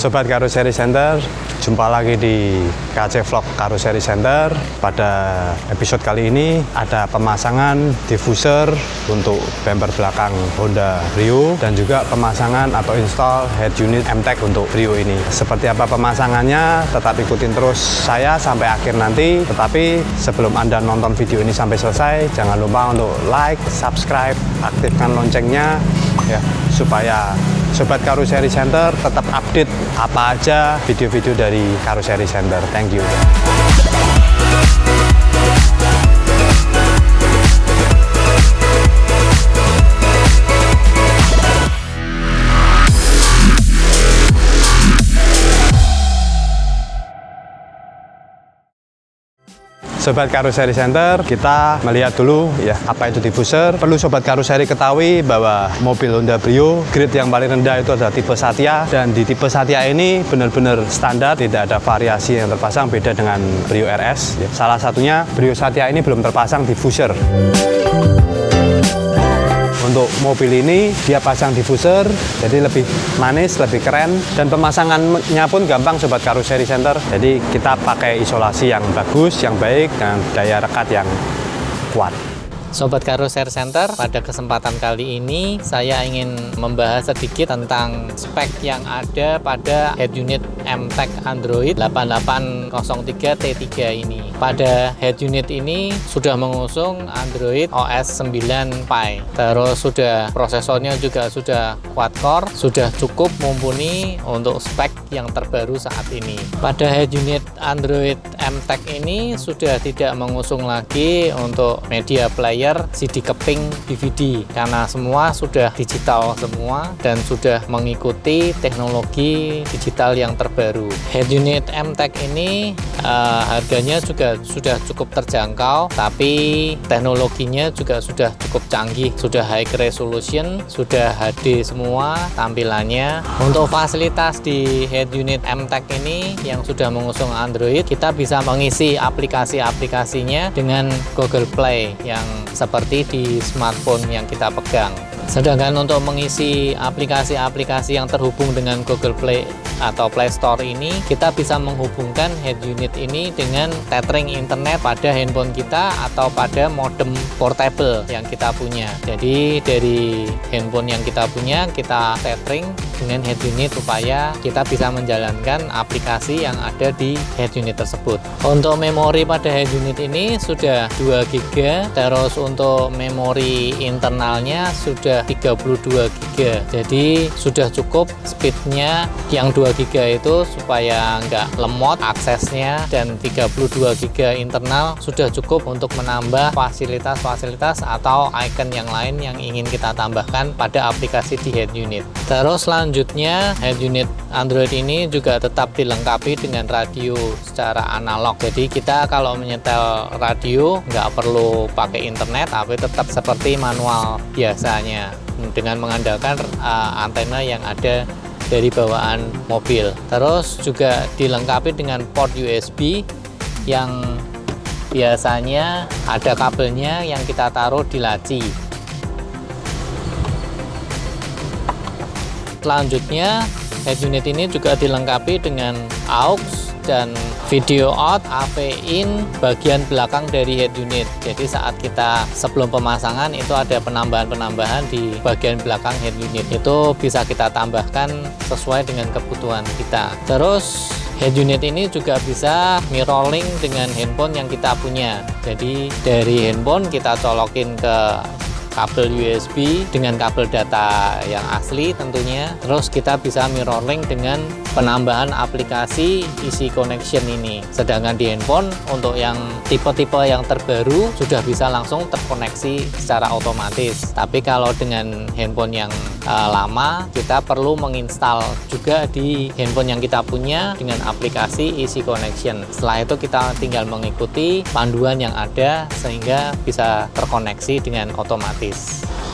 Sobat Karoseri Center, jumpa lagi di KC Vlog Karoseri Center. Pada episode kali ini ada pemasangan diffuser untuk bumper belakang Honda Brio dan juga pemasangan atau install head unit MTEK untuk Brio ini. Seperti apa pemasangannya, tetap ikutin terus saya sampai akhir nanti. Tetapi sebelum Anda nonton video ini sampai selesai, jangan lupa untuk like, subscribe, aktifkan loncengnya ya, supaya Sobat Karoseri Center tetap update apa aja video-video dari Karoseri Center. Thank you. Sobat Karoseri Center, kita melihat dulu ya apa itu diffuser. Perlu Sobat Karoseri ketahui bahwa mobil Honda Brio grade yang paling rendah itu adalah tipe Satya, dan di tipe Satya ini benar-benar standar, tidak ada variasi yang terpasang, beda dengan Brio RS ya. Salah satunya Brio Satya ini belum terpasang diffuser. Untuk mobil ini dia pasang diffuser, jadi lebih manis, lebih keren, dan pemasangannya pun gampang Sobat Karoseri Center. Jadi kita pakai isolasi yang bagus, yang baik, dan daya rekat yang kuat. Sobat Karoseri Center, pada kesempatan kali ini saya ingin membahas sedikit tentang spek yang ada pada head unit MTEK Android 8803 T3 ini. Pada head unit ini sudah mengusung Android OS 9 Pie. Terus prosesornya juga sudah quad-core, sudah cukup mumpuni untuk spek yang terbaru saat ini. Pada head unit Android MTEK ini sudah tidak mengusung lagi untuk media player CD keping DVD, karena semua sudah digital semua dan sudah mengikuti teknologi digital yang terbaru. Head unit MTEK ini harganya juga sudah cukup terjangkau, tapi teknologinya juga sudah cukup canggih, sudah high resolution, sudah HD semua tampilannya. Untuk fasilitas di head unit MTEK ini yang sudah mengusung Android, kita bisa mengisi aplikasi-aplikasinya dengan Google Play yang seperti di smartphone yang kita pegang. Sedangkan untuk mengisi aplikasi-aplikasi yang terhubung dengan Google Play atau Play Store ini, kita bisa menghubungkan head unit ini dengan tethering internet pada handphone kita atau pada modem portable yang kita punya. Jadi dari handphone yang kita punya, kita tethering dengan head unit supaya kita bisa menjalankan aplikasi yang ada di head unit tersebut. Untuk memori pada head unit ini sudah 2 GB, terus untuk memori internalnya sudah 32 GB. Jadi sudah cukup speednya yang 2 GB itu supaya nggak lemot aksesnya, dan 32 GB internal sudah cukup untuk menambah fasilitas-fasilitas atau icon yang lain yang ingin kita tambahkan pada aplikasi di head unit. Terus selanjutnya head unit Android ini juga tetap dilengkapi dengan radio secara analog. Jadi kita kalau menyetel radio nggak perlu pakai internet, tapi tetap seperti manual biasanya dengan mengandalkan antena yang ada dari bawaan mobil. Terus juga dilengkapi dengan port USB yang biasanya ada kabelnya yang kita taruh di laci. Selanjutnya head unit ini juga dilengkapi dengan aux dan video out, AV in bagian belakang dari head unit. Jadi saat kita sebelum pemasangan itu ada penambahan-penambahan di bagian belakang head unit, itu bisa kita tambahkan sesuai dengan kebutuhan kita. Terus head unit ini juga bisa mirroring dengan handphone yang kita punya. Jadi dari handphone kita colokin ke kabel USB dengan kabel data yang asli tentunya. Terus kita bisa mirroring dengan penambahan aplikasi easy connection ini. Sedangkan di handphone untuk yang tipe-tipe yang terbaru sudah bisa langsung terkoneksi secara otomatis. Tapi kalau dengan handphone yang lama, kita perlu menginstal juga di handphone yang kita punya dengan aplikasi easy connection. Setelah itu kita tinggal mengikuti panduan yang ada sehingga bisa terkoneksi dengan otomatis.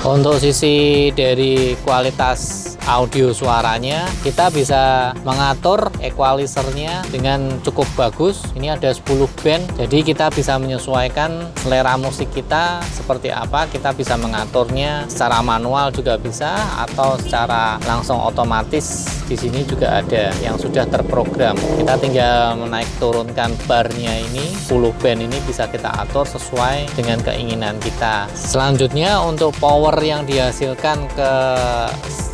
Untuk sisi dari kualitas audio suaranya. Kita bisa mengatur equalizernya dengan cukup bagus. Ini ada 10 band, jadi kita bisa menyesuaikan selera musik kita seperti apa. Kita bisa mengaturnya secara manual juga bisa, atau secara langsung otomatis. Di sini juga ada yang sudah terprogram. Kita tinggal menaik turunkan barnya ini, 10 band ini bisa kita atur sesuai dengan keinginan kita. Selanjutnya untuk power yang dihasilkan ke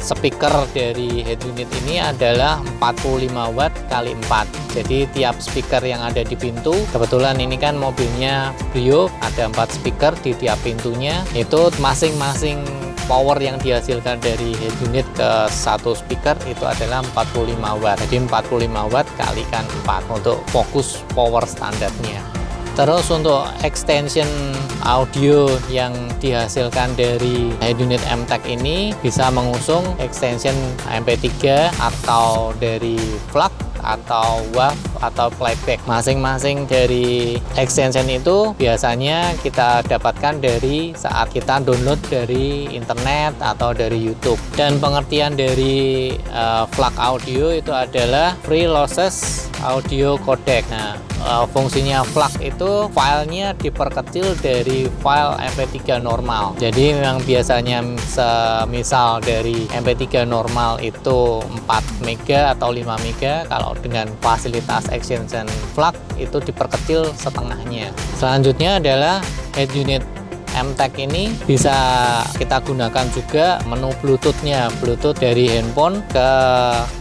speaker dari head unit ini adalah 45 watt kali 4. Jadi tiap speaker yang ada di pintu, kebetulan ini kan mobilnya Brio, ada 4 speaker di tiap pintunya, itu masing-masing power yang dihasilkan dari head unit ke satu speaker itu adalah 45 watt. Jadi 45 watt kalikan 4 untuk fokus power standarnya. Terus untuk extension audio yang dihasilkan dari head unit MTEK ini bisa mengusung extension MP3 atau dari FLAC atau WAV atau playback. Masing-masing dari extension itu biasanya kita dapatkan dari saat kita download dari internet atau dari YouTube. Dan pengertian dari FLAC audio itu adalah Free Lossless Audio Codec. Nah, fungsinya FLAC itu filenya diperkecil dari file MP3 normal. Jadi memang biasanya semisal dari MP3 normal itu 4 mega atau 5 mega, kalau dengan fasilitas extension FLAC itu diperkecil setengahnya. Selanjutnya adalah head unit MTEK ini bisa kita gunakan juga menu Bluetooth-nya, Bluetooth dari handphone ke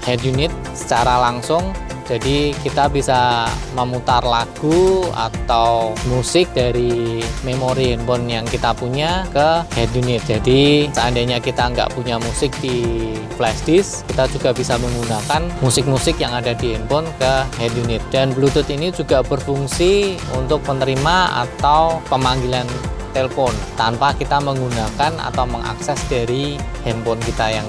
head unit secara langsung. Jadi kita bisa memutar lagu atau musik dari memori handphone yang kita punya ke head unit. Jadi seandainya kita nggak punya musik di flash disk, kita juga bisa menggunakan musik-musik yang ada di handphone ke head unit. Dan Bluetooth ini juga berfungsi untuk menerima atau pemanggilan telepon tanpa kita menggunakan atau mengakses dari handphone kita yang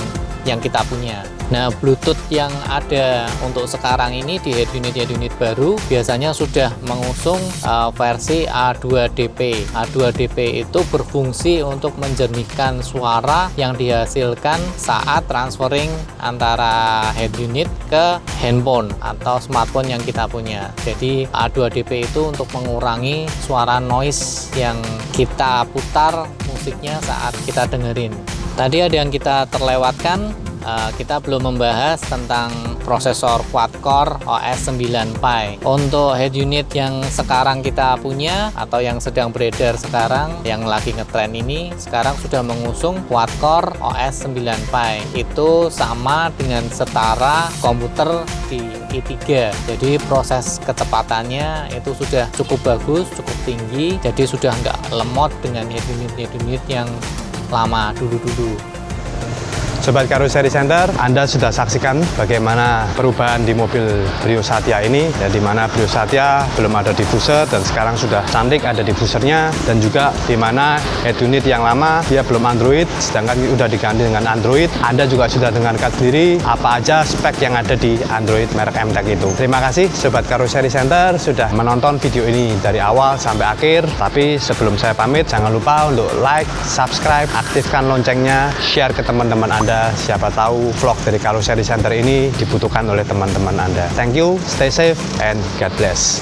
kita punya. Nah, Bluetooth yang ada untuk sekarang ini di head unit baru biasanya sudah mengusung versi A2DP. A2DP itu berfungsi untuk menjernihkan suara yang dihasilkan saat transferring antara head unit ke handphone atau smartphone yang kita punya. Jadi A2DP itu untuk mengurangi suara noise yang kita putar musiknya saat kita dengerin. Tadi ada yang kita terlewatkan. Kita belum membahas tentang prosesor quad-core OS 9 Pi. Untuk head unit yang sekarang kita punya atau yang sedang beredar sekarang, yang lagi ngetren ini, sekarang sudah mengusung quad-core OS 9 Pi. Itu sama dengan setara komputer di i3. Jadi proses kecepatannya itu sudah cukup bagus, cukup tinggi. Jadi sudah nggak lemot dengan head unit yang lama dulu-dulu. Sobat Karoseri Center, Anda sudah saksikan bagaimana perubahan di mobil Brio Satya ini, ya, di mana Brio Satya belum ada diffuser dan sekarang sudah cantik ada diffusernya, dan juga di mana head unit yang lama dia belum Android, sedangkan sudah diganti dengan Android. Anda juga sudah dengarkan sendiri apa aja spek yang ada di Android merek MTEK itu. Terima kasih Sobat Karoseri Center sudah menonton video ini dari awal sampai akhir. Tapi sebelum saya pamit, jangan lupa untuk like, subscribe, aktifkan loncengnya, share ke teman-teman Anda. Siapa tahu vlog dari Karoseri Center ini dibutuhkan oleh teman-teman Anda. Thank you, stay safe, and God bless.